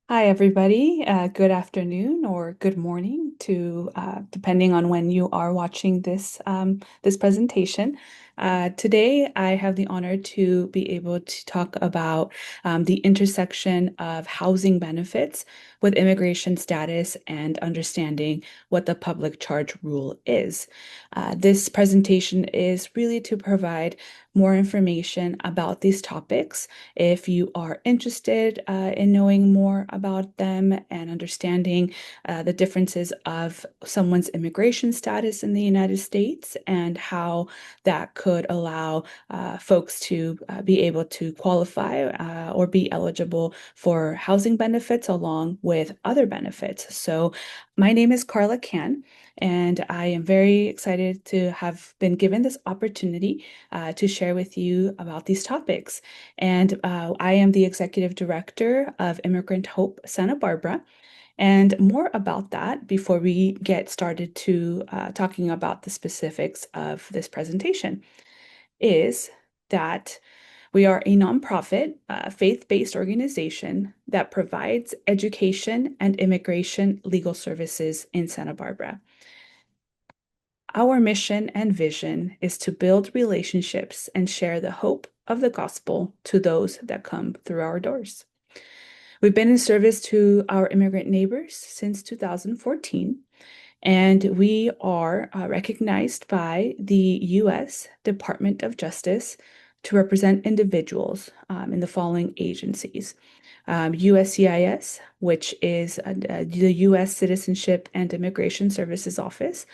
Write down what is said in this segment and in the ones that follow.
Hi, everybody. Good afternoon or good morning to depending on when you are watching this presentation. Today, I have the honor to be able to talk about the intersection of housing benefits with immigration status and understanding what the public charge rule is. This presentation is really to provide more information about these topics. If you are interested in knowing more about them and understanding the differences of someone's immigration status in the United States and how that could allow folks to be able to qualify or be eligible for housing benefits along with other benefits. So, my name is Carla Can. And I am very excited to have been given this opportunity to share with you about these topics. And I am the executive director of Immigrant Hope Santa Barbara. And more about that before we get started to talking about the specifics of this presentation is that we are a nonprofit, faith-based organization that provides education and immigration legal services in Santa Barbara. Our mission and vision is to build relationships and share the hope of the gospel to those that come through our doors. We've been in service to our immigrant neighbors since 2014, and we are recognized by the U.S. Department of Justice to represent individuals in the following agencies. USCIS, which is the U.S. Citizenship and Immigration Services Office.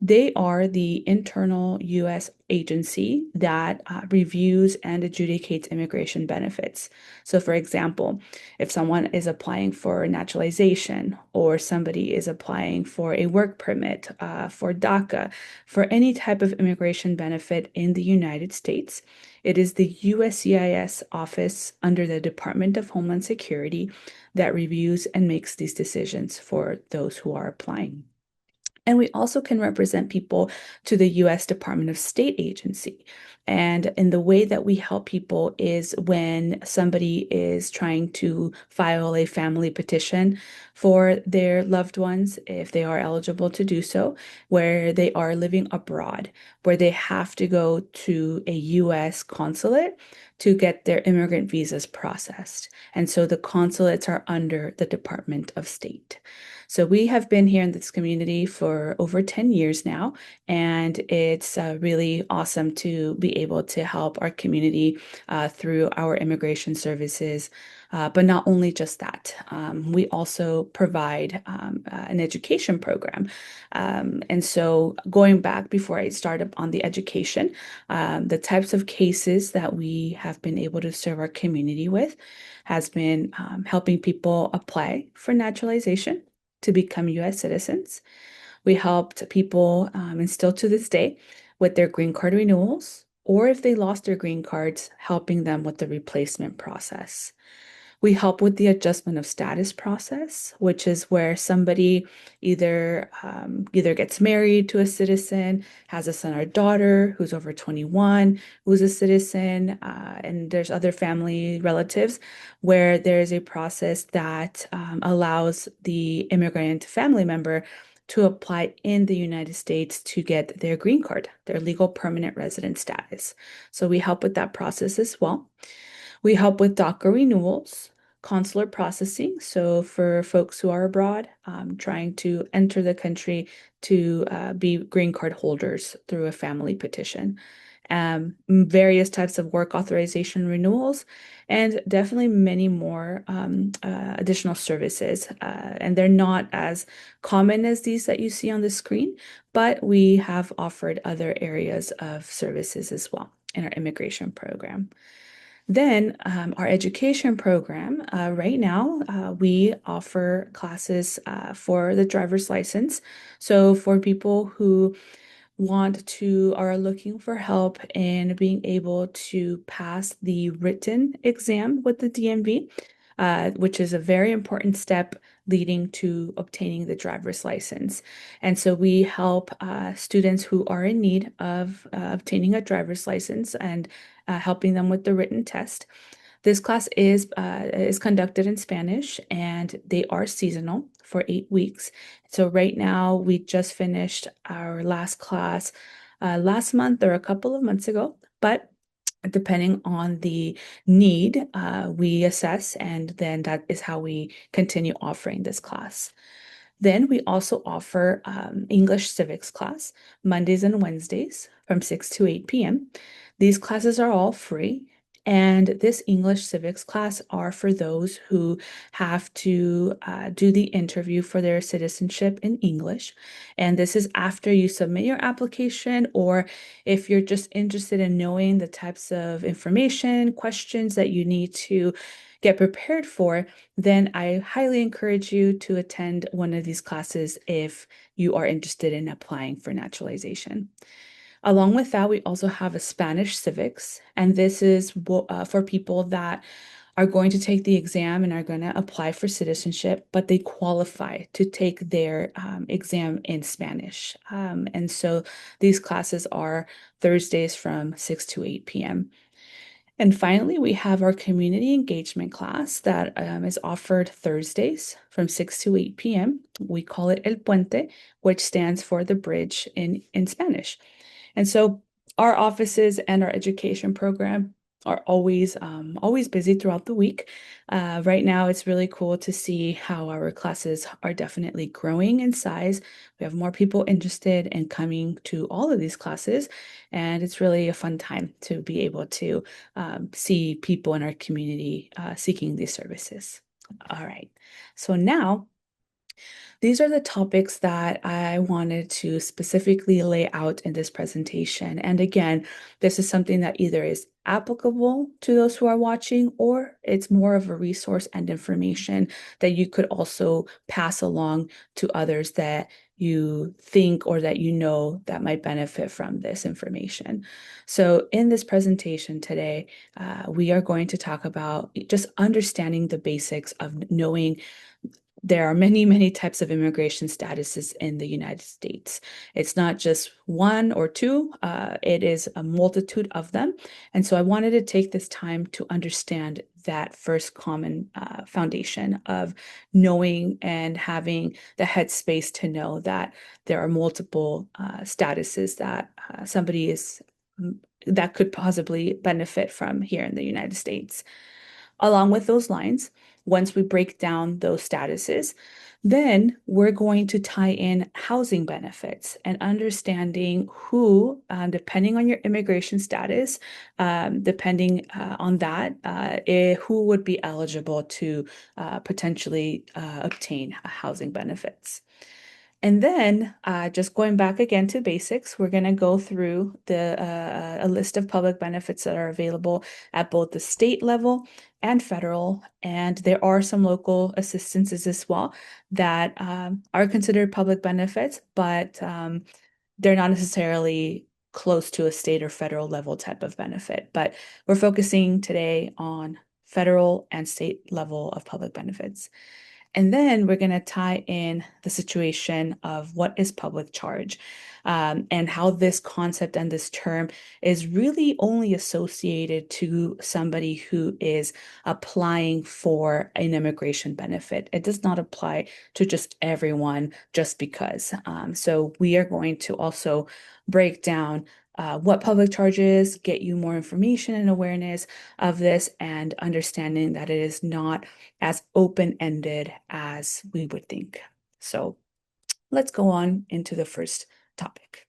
They are the internal U.S. agency that reviews and adjudicates immigration benefits. So, for example, if someone is applying for naturalization or somebody is applying for a work permit, for DACA, for any type of immigration benefit in the United States, it is the USCIS office under the Department of Homeland Security that reviews and makes these decisions for those who are applying. And we also can represent people to the US Department of State agency. And in the way that we help people is when somebody is trying to file a family petition for their loved ones, if they are eligible to do so, where they are living abroad, where they have to go to a US consulate to get their immigrant visas processed. And so the consulates are under the Department of State. So we have been here in this community for over 10 years now, and it's really awesome to be able to help our community through our immigration services. But not only just that, we also provide an education program. And so going back before I start up on the education, the types of cases that we have been able to serve our community with has been helping people apply for naturalization to become US citizens. We helped people, and still to this day, with their green card renewals, or if they lost their green cards, helping them with the replacement process. We help with the adjustment of status process, which is where somebody either gets married to a citizen, has a son or daughter who's over 21, who's a citizen, and there's other family relatives where there's a process that allows the immigrant family member to apply in the United States to get their green card, their legal permanent resident status. So we help with that process as well. We help with DACA renewals, consular processing. So for folks who are abroad, trying to enter the country to be green card holders through a family petition. Various types of work authorization renewals, and definitely many more additional services. And they're not as common as these that you see on the screen, but we have offered other areas of services as well in our immigration program. Then our education program, right now, we offer classes for the driver's license. So for people who are looking for help in being able to pass the written exam with the DMV, which is a very important step leading to obtaining the driver's license. And so we help students who are in need of obtaining a driver's license and helping them with the written test. This class is conducted in Spanish and they are seasonal for 8 weeks. So right now we just finished our last class last month or a couple of months ago, but depending on the need, we assess, and then that is how we continue offering this class. Then we also offer English civics class Mondays and Wednesdays from 6 to 8 p.m. These classes are all free. And this English civics class are for those who have to do the interview for their citizenship in English. And this is after you submit your application, or if you're just interested in knowing the types of information, questions that you need to get prepared for, then I highly encourage you to attend one of these classes if you are interested in applying for naturalization. Along with that, we also have a Spanish civics, and this is for people that are going to take the exam and are going to apply for citizenship, but they qualify to take their exam in Spanish. And so these classes are Thursdays from 6 to 8 p.m. And finally, we have our community engagement class that is offered Thursdays from 6 to 8 p.m. We call it El Puente, which stands for the bridge in Spanish. And so our offices and our education program are always busy throughout the week. Right now, it's really cool to see how our classes are definitely growing in size. We have more people interested in coming to all of these classes, and it's really a fun time to be able to see people in our community seeking these services. All right, so now these are the topics that I wanted to specifically lay out in this presentation. And again, this is something that either is applicable to those who are watching, or it's more of a resource and information that you could also pass along to others that you think or that you know that might benefit from this information. So in this presentation today, we are going to talk about just understanding the basics of knowing there are many, many types of immigration statuses in the United States. It's not just one or two, it is a multitude of them. And so I wanted to take this time to understand that first common foundation of knowing and having the headspace to know that there are multiple statuses that somebody is that could possibly benefit from here in the United States. Along with those lines, once we break down those statuses, then we're going to tie in housing benefits and understanding who, depending on your immigration status, depending on that, who would be eligible to potentially obtain housing benefits. And then just going back again to basics, we're going to go through a list of public benefits that are available at both the state level and federal. And there are some local assistances as well that are considered public benefits, but they're not necessarily close to a state or federal level type of benefit. But we're focusing today on federal and state level of public benefits. And then we're going to tie in the situation of what is public charge, and how this concept and this term is really only associated to somebody who is applying for an immigration benefit. It does not apply to just everyone just because. So we are going to also break down what public charge is, get you more information and awareness of this, and understanding that it is not as open-ended as we would think. So let's go on into the first topic.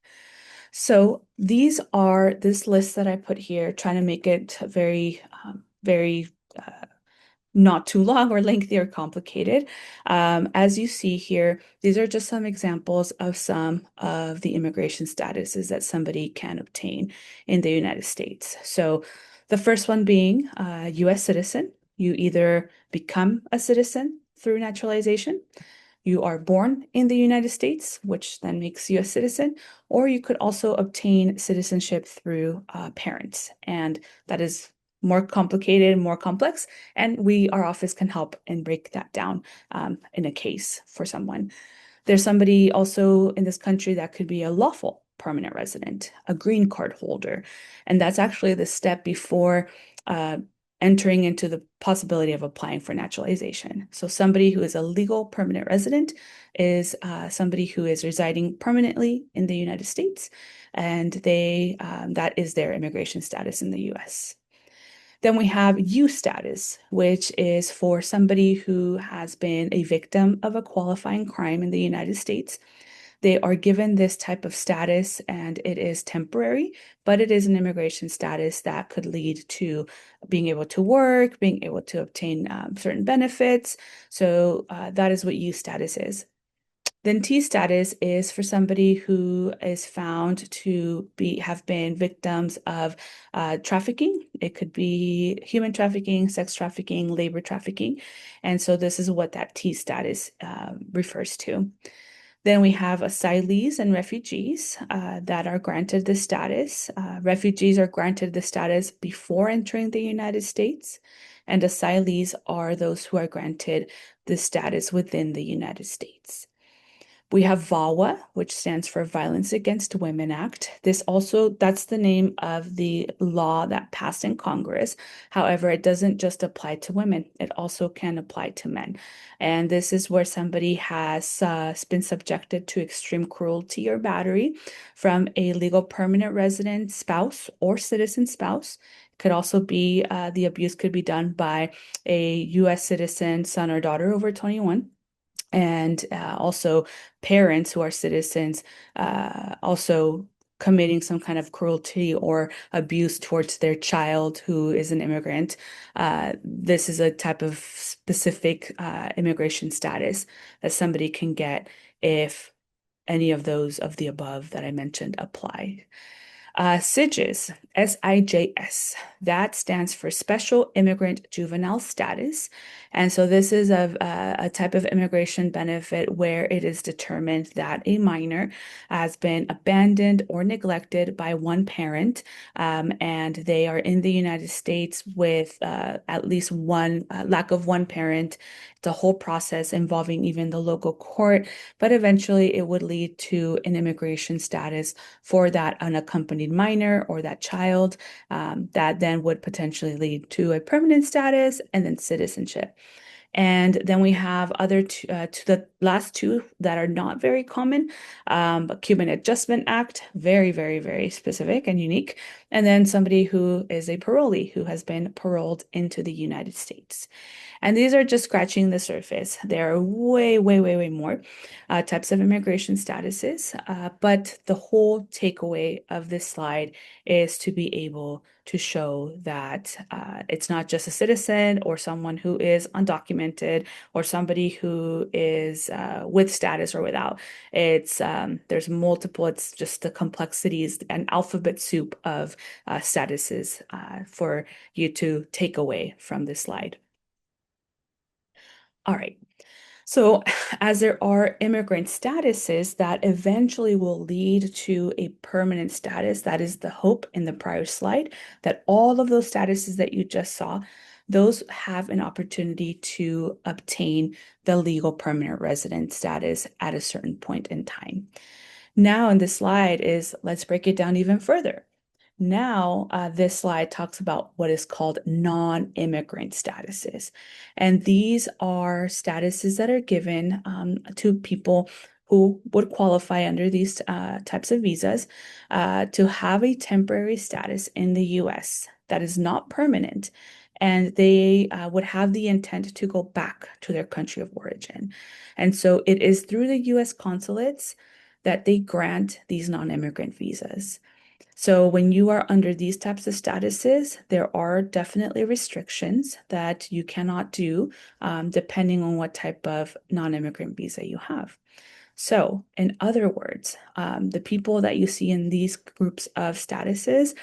So this list that I put here, trying to make it very not too long or lengthy or complicated. As you see here, these are just some examples of some of the immigration statuses that somebody can obtain in the United States. So the first one being a U.S. citizen. You either become a citizen through naturalization, you are born in the United States, which then makes you a citizen, or you could also obtain citizenship through parents. And that is more complicated, more complex, and our office can help and break that down in a case for someone. There's somebody also in this country that could be a lawful permanent resident, a green card holder, and that's actually the step before entering into the possibility of applying for naturalization. So somebody who is a legal permanent resident is somebody who is residing permanently in the United States, and that is their immigration status in the US. Then we have U status, which is for somebody who has been a victim of a qualifying crime in the United States. They are given this type of status and it is temporary, but it is an immigration status that could lead to being able to work, being able to obtain certain benefits. So that is what U status is. Then T status is for somebody who is found to have been victims of trafficking. It could be human trafficking, sex trafficking, labor trafficking. And so this is what that T status refers to. Then we have asylees and refugees that are granted the status. Refugees are granted the status before entering the United States, and asylees are those who are granted the status within the United States. We have VAWA, which stands for Violence Against Women Act. That's the name of the law that passed in Congress. However, it doesn't just apply to women, it also can apply to men. And this is where somebody has been subjected to extreme cruelty or battery from a legal permanent resident spouse or citizen spouse. Could also be the abuse could be done by a US citizen, son or daughter over 21, and also parents who are citizens also committing some kind of cruelty or abuse towards their child who is an immigrant. This is a type of specific immigration status that somebody can get if any of those of the above that I mentioned apply. SIJS, SIJS, that stands for Special Immigrant Juvenile Status. And so this is a type of immigration benefit where it is determined that a minor has been abandoned or neglected by one parent, and they are in the United States with at least one lack of one parent. It's a whole process involving even the local court, but eventually it would lead to an immigration status for that unaccompanied minor or that child, that then would potentially lead to a permanent status and then citizenship. And then we have the last two that are not very common, but Cuban Adjustment Act, very, very, very specific and unique. And then somebody who is a parolee who has been paroled into the United States. And these are just scratching the surface. There are way, way, way, way more types of immigration statuses. But the whole takeaway of this slide is to be able to show that it's not just a citizen or someone who is undocumented or somebody who is with status or without. There's multiple, it's just the complexities and alphabet soup of statuses for you to take away from this slide. All right. So, as there are immigrant statuses that eventually will lead to a permanent status, that is the hope in the prior slide, that all of those statuses that you just saw, those have an opportunity to obtain the legal permanent resident status at a certain point in time. Now, in this slide let's break it down even further. Now, this slide talks about what is called non-immigrant statuses. And these are statuses that are given to people who would qualify under these types of visas to have a temporary status in the US that is not permanent. And they would have the intent to go back to their country of origin. And so it is through the US consulates that they grant these non-immigrant visas. So when you are under these types of statuses, there are definitely restrictions that you cannot do depending on what type of non-immigrant visa you have. So in other words, the people that you see in these groups of statuses,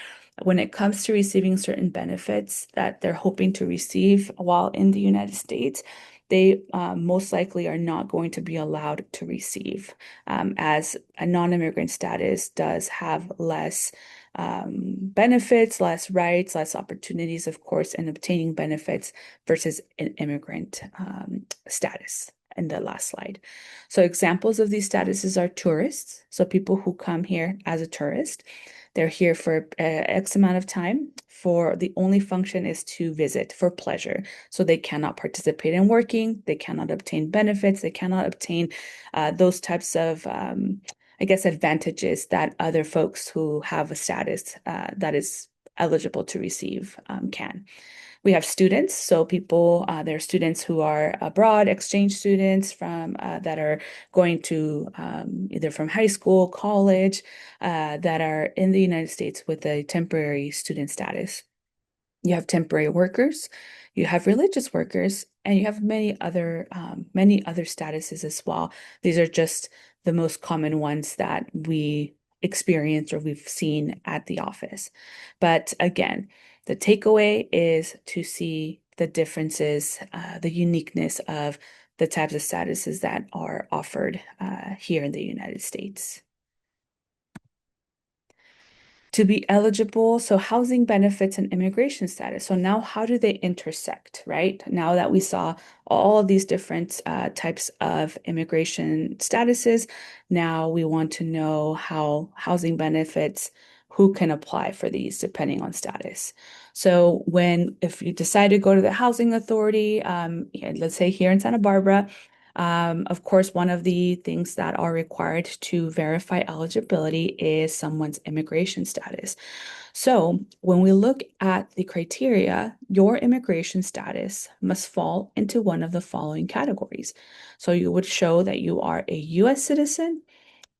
when it comes to receiving certain benefits that they're hoping to receive while in the United States, they most likely are not going to be allowed to receive, as a non-immigrant status does have less benefits, less rights, less opportunities, of course, in obtaining benefits versus an immigrant status in the last slide. So examples of these statuses are tourists, so people who come here as a tourist. They're here for X amount of time. For the only function is to visit for pleasure. So they cannot participate in working, they cannot obtain benefits, they cannot obtain those types of I guess advantages that other folks who have a status that is eligible to receive can. We have students, so people, there are students who are abroad, exchange students from that are going to either from high school, college, that are in the United States with a temporary student status. You have temporary workers, you have religious workers, and you have many other statuses as well. These are just the most common ones that we experience or we've seen at the office. But again, the takeaway is to see the differences, the uniqueness of the types of statuses that are offered here in the United States. To be eligible, so housing benefits and immigration status. So now how do they intersect, right? Now that we saw all of these different types of immigration statuses, now we want to know how housing benefits, who can apply for these depending on status. So if you decide to go to the housing authority, let's say here in Santa Barbara, of course, one of the things that are required to verify eligibility is someone's immigration status. So when we look at the criteria, your immigration status must fall into one of the following categories. So you would show that you are a US citizen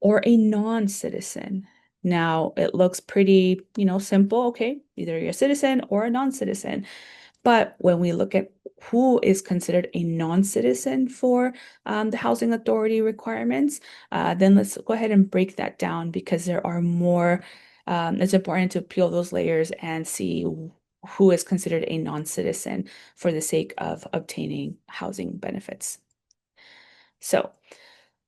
or a non-citizen. Now it looks pretty, simple. Okay, either you're a citizen or a non-citizen. But when we look at who is considered a non-citizen for the housing authority requirements, then let's go ahead and break that down because there are more. It's important to peel those layers and see who is considered a non-citizen for the sake of obtaining housing benefits. So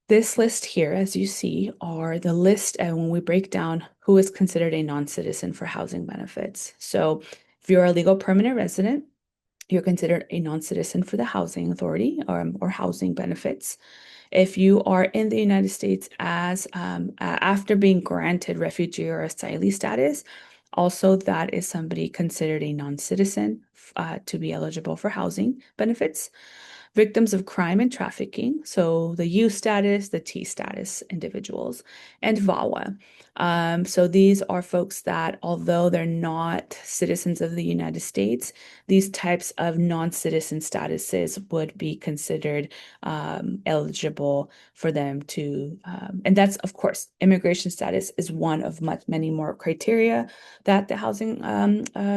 this list here, as you see, are the list, and when we break down who is considered a non-citizen for housing benefits. So if you're a legal permanent resident, you're considered a non-citizen for the housing authority or housing benefits. If you are in the United States as after being granted refugee or asylee status, also that is somebody considered a non-citizen to be eligible for housing benefits. Victims of crime and trafficking, so the U status, the T status individuals, and VAWA. So these are folks that, although they're not citizens of the United States, these types of non-citizen statuses would be considered eligible for them to, and that's, of course, immigration status is one of many more criteria that the housing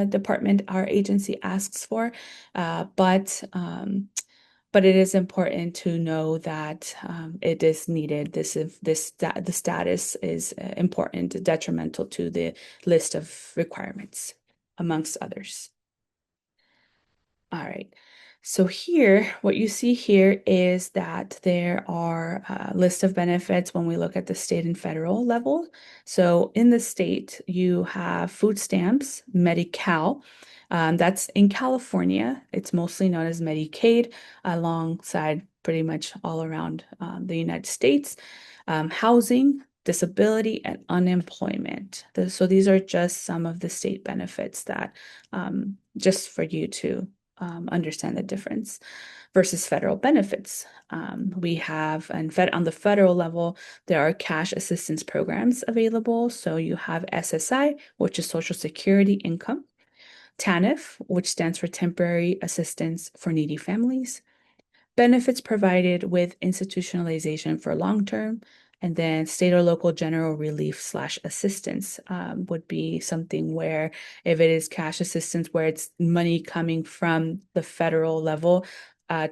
department, our agency asks for, but it is important to know that it is needed. The status is important, detrimental to the list of requirements, amongst others. All right. So here, what you see here is that there are a list of benefits when we look at the state and federal level. So in the state, you have food stamps, Medi-Cal. That's in California. It's mostly known as Medicaid, alongside pretty much all around the United States. Housing, disability, and unemployment. So these are just some of the state benefits that just for you to understand the difference versus federal benefits. We have, and on the federal level, there are cash assistance programs available. So you have SSI, which is Social Security income, TANF, which stands for Temporary Assistance for Needy Families, benefits provided with institutionalization for long term, and then state or local general relief / assistance would be something where if it is cash assistance, where it's money coming from the federal level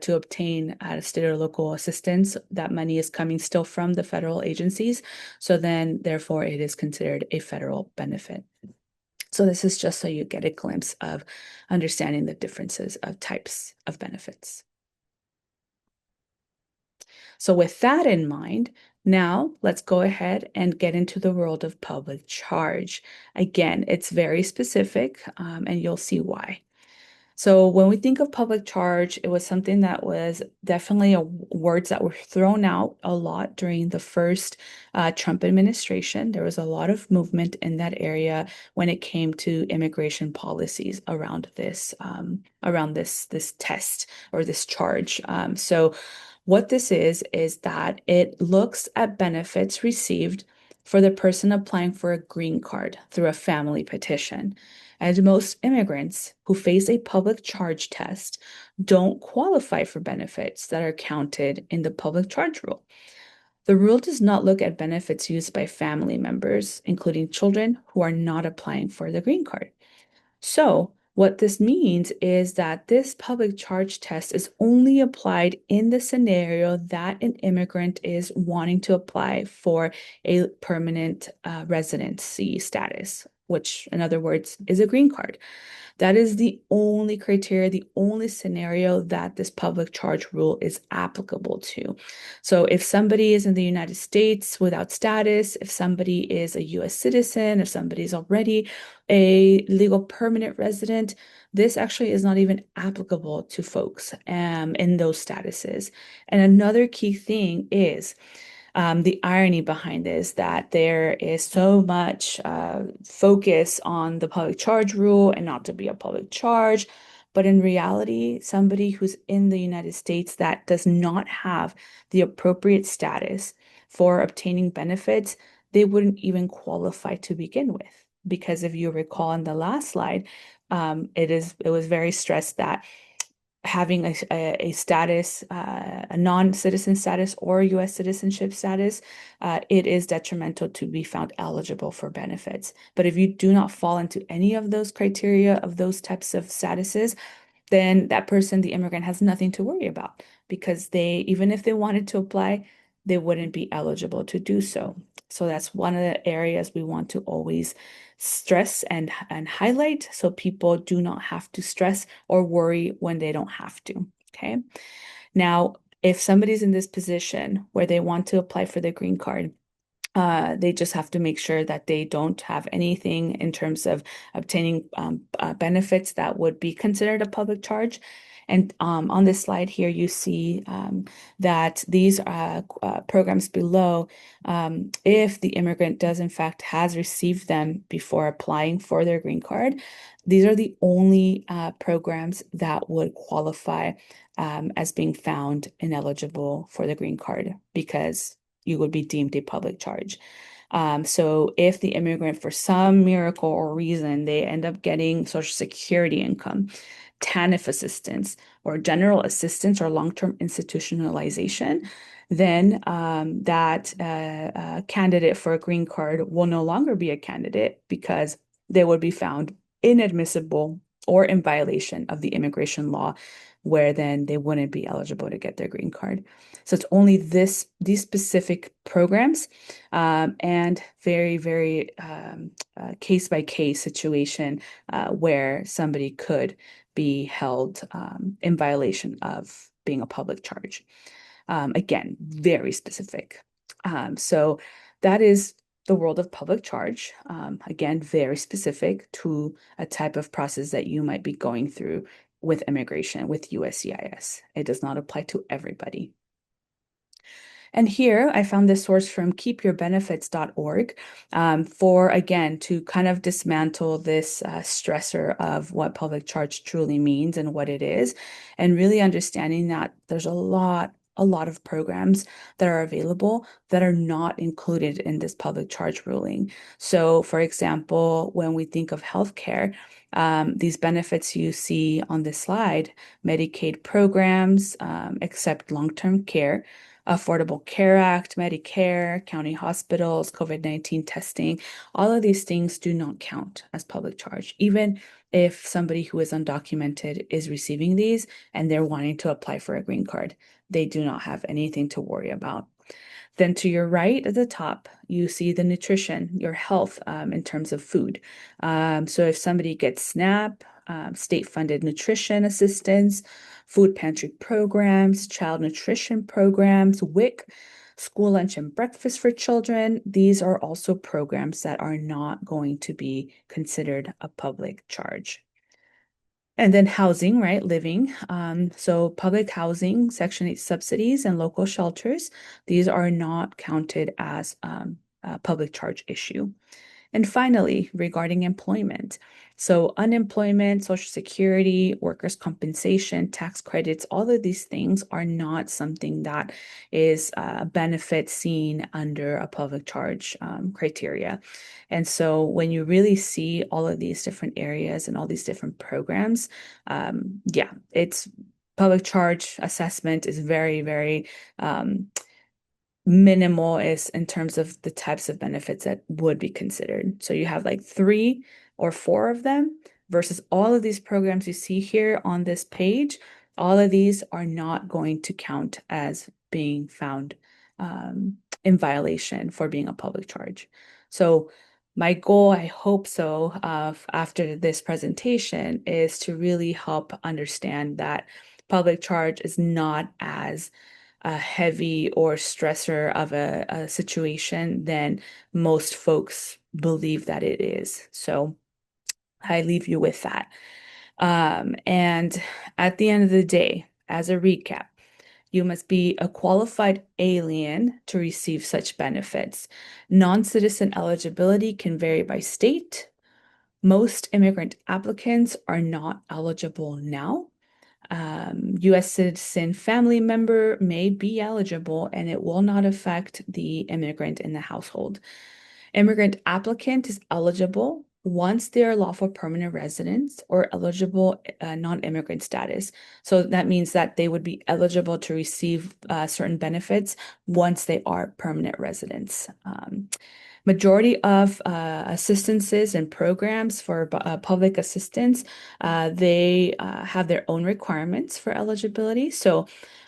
to obtain state or local assistance, that money is coming still from the federal agencies. So then, therefore, it is considered a federal benefit. So this is just so you get a glimpse of understanding the differences of types of benefits. So with that in mind, now let's go ahead and get into the world of public charge. Again, it's very specific, and you'll see why. So when we think of public charge, it was something that was definitely words that were thrown out a lot during the first Trump administration. There was a lot of movement in that area when it came to immigration policies around this test or this charge. So what this is that it looks at benefits received for the person applying for a green card through a family petition. And most immigrants who face a public charge test don't qualify for benefits that are counted in the public charge rule. The rule does not look at benefits used by family members, including children who are not applying for the green card. So, what this means is that this public charge test is only applied in the scenario that an immigrant is wanting to apply for a permanent residency status, which, in other words, is a green card. That is the only criteria, the only scenario that this public charge rule is applicable to. So if somebody is in the United States without status, if somebody is a US citizen, if somebody is already a legal permanent resident, this actually is not even applicable to folks in those statuses. And another key thing is the irony behind this that there is so much focus on the public charge rule and not to be a public charge. But in reality, somebody who's in the United States that does not have the appropriate status for obtaining benefits, they wouldn't even qualify to begin with. Because if you recall in the last slide, it was very stressed that having a status, a non-citizen status or US citizenship status, it is detrimental to be found eligible for benefits. But if you do not fall into any of those criteria of those types of statuses, then that person, the immigrant, has nothing to worry about because even if they wanted to apply, they wouldn't be eligible to do so. So that's one of the areas we want to always stress and highlight so people do not have to stress or worry when they don't have to. Okay. Now, if somebody's in this position where they want to apply for the green card, they just have to make sure that they don't have anything in terms of obtaining benefits that would be considered a public charge. And on this slide here, you see that these programs below, if the immigrant does in fact has received them before applying for their green card, these are the only programs that would qualify as being found ineligible for the green card because you would be deemed a public charge. So if the immigrant, for some miracle or reason, they end up getting Social Security income, TANF assistance, or general assistance or long-term institutionalization, then that candidate for a green card will no longer be a candidate because they would be found inadmissible or in violation of the immigration law, where then they wouldn't be eligible to get their green card. So it's only these specific programs and very, very case by case situation where somebody could be held in violation of being a public charge. Again, very specific. So that is the world of public charge. Again, very specific to a type of process that you might be going through with immigration, with USCIS. It does not apply to everybody. And here I found this source from keepyourbenefits.org for, again, to kind of dismantle this stressor of what public charge truly means and what it is, and really understanding that there's a lot of programs that are available that are not included in this public charge ruling. So, for example, when we think of healthcare, these benefits you see on this slide, Medicaid programs, accept long-term care, Affordable Care Act, Medicare, county hospitals, COVID-19 testing, all of these things do not count as public charge, even if somebody who is undocumented is receiving these and they're wanting to apply for a green card. They do not have anything to worry about. Then to your right at the top, you see the nutrition, your health in terms of food. So if somebody gets SNAP, state-funded nutrition assistance, food pantry programs, child nutrition programs, WIC, school lunch and breakfast for children, these are also programs that are not going to be considered a public charge. And then housing, right? Living. So public housing, Section 8 subsidies, and local shelters, these are not counted as a public charge issue. And finally, regarding employment. So unemployment, Social Security, workers' compensation, tax credits, all of these things are not something that is a benefit seen under a public charge criteria. And so when you really see all of these different areas and all these different programs, yeah, it's public charge assessment is very, very minimal is in terms of the types of benefits that would be considered. So you have like three or four of them versus all of these programs you see here on this page. All of these are not going to count as being found in violation for being a public charge. So my goal, I hope so, after this presentation is to really help understand that public charge is not as a heavy or stressor of a situation than most folks believe that it is. So I leave you with that. And at the end of the day, as a recap, you must be a qualified alien to receive such benefits. Non-citizen eligibility can vary by state. Most immigrant applicants are not eligible now. U.S. citizen family member may be eligible and it will not affect the immigrant in the household. Immigrant applicant is eligible once they are lawful permanent residents or eligible non-immigrant status. So that means that they would be eligible to receive certain benefits once they are permanent residents. Majority of assistances and programs for public assistance, they have their own requirements for eligibility. So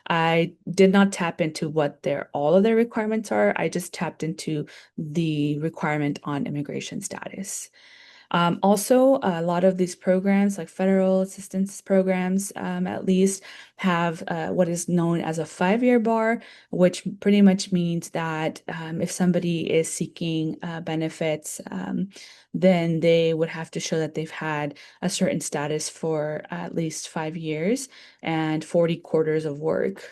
I did not tap into what all of their requirements are. I just tapped into the requirement on immigration status. Also, a lot of these programs, like federal assistance programs, at least have what is known as a 5-year bar, which pretty much means that if somebody is seeking benefits, then they would have to show that they've had a certain status for at least 5 years and 40 quarters of work.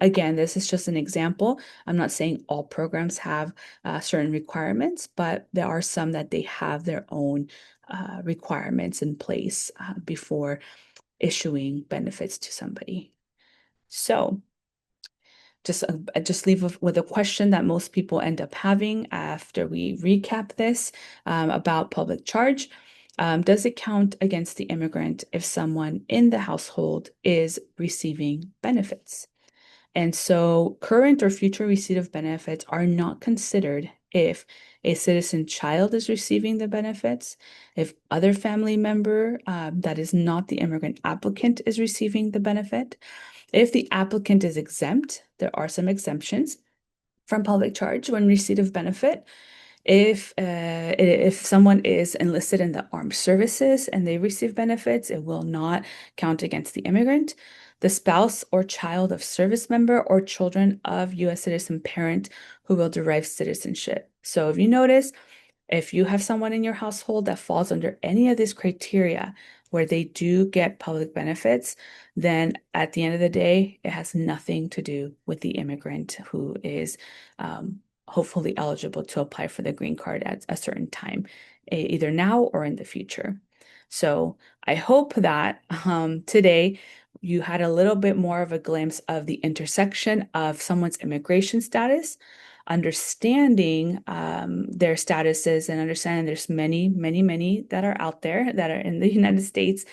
Again, this is just an example. I'm not saying all programs have certain requirements, but there are some that they have their own requirements in place before issuing benefits to somebody. So just leave with a question that most people end up having after we recap this about public charge. Does it count against the immigrant if someone in the household is receiving benefits? And so current or future receipt of benefits are not considered if a citizen child is receiving the benefits, if other family member that is not the immigrant applicant is receiving the benefit. If the applicant is exempt, there are some exemptions from public charge when receipt of benefit. If someone is enlisted in the armed services and they receive benefits, it will not count against the immigrant. The spouse or child of service member or children of U.S. citizen parent who will derive citizenship. So if you notice, if you have someone in your household that falls under any of these criteria where they do get public benefits, then at the end of the day, it has nothing to do with the immigrant who is hopefully eligible to apply for the green card at a certain time, either now or in the future. So I hope that today you had a little bit more of a glimpse of the intersection of someone's immigration status, understanding their statuses and understanding there's many, many, many that are out there that are in the United States,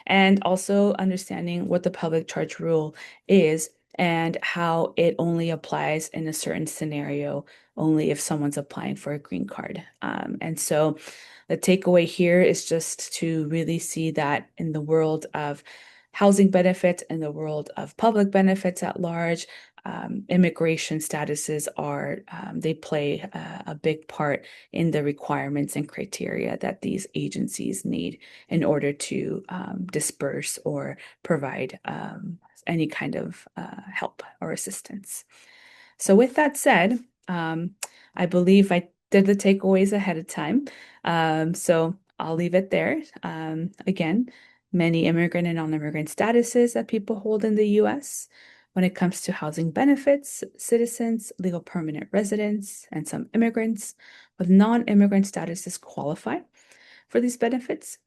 and also understanding what the public charge rule is and how it only applies in a certain scenario, only if someone's applying for a green card. And so the takeaway here is just to really see that in the world of housing benefits, in the world of public benefits at large, immigration statuses they play a big part in the requirements and criteria that these agencies need in order to disperse or provide any kind of help or assistance. So with that said, I believe I did the takeaways ahead of time. So I'll leave it there. Again, many immigrant and non-immigrant statuses that people hold in the US. When it comes to housing benefits, citizens, legal permanent residents, and some immigrants with non-immigrant statuses qualify for these benefits.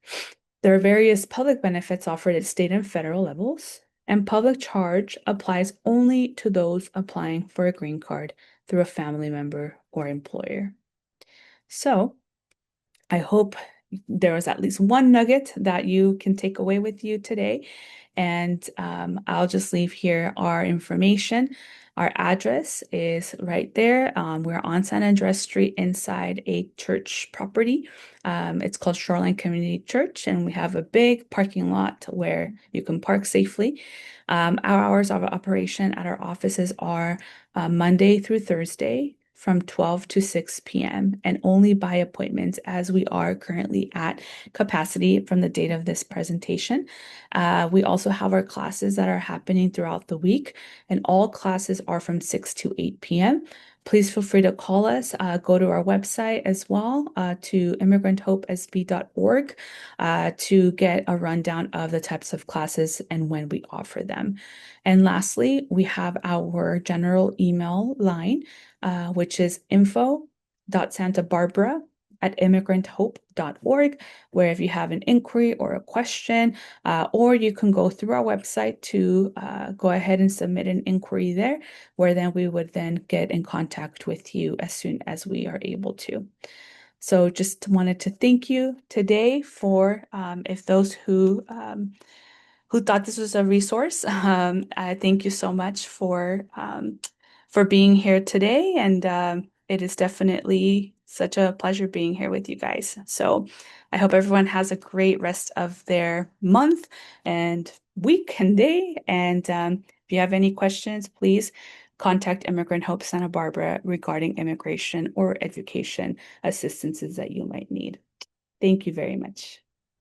There are various public benefits offered at state and federal levels, and public charge applies only to those applying for a green card through a family member or employer. So, I hope there was at least one nugget that you can take away with you today. And I'll just leave here our information. Our address is right there. We're on San Andres Street inside a church property. It's called Shoreline Community Church, and we have a big parking lot where you can park safely. Our hours of operation at our offices are Monday through Thursday from 12 to 6 p.m. and only by appointments, as we are currently at capacity from the date of this presentation. We also have our classes that are happening throughout the week, and all classes are from 6 to 8 p.m. Please feel free to call us, go to our website as well, to immigranthopesb.org, to get a rundown of the types of classes and when we offer them. And lastly, we have our general email line, which is info.santabarbara@immigranthope.org, where if you have an inquiry or a question, or you can go through our website to go ahead and submit an inquiry there, where then we would then get in contact with you as soon as we are able to. So just wanted to thank you today for if those who thought this was a resource. I thank you so much for being here today, and it is definitely such a pleasure being here with you guys. So I hope everyone has a great rest of their month and week and day. And if you have any questions, please contact Immigrant Hope Santa Barbara regarding immigration or education assistances that you might need. Thank you very much.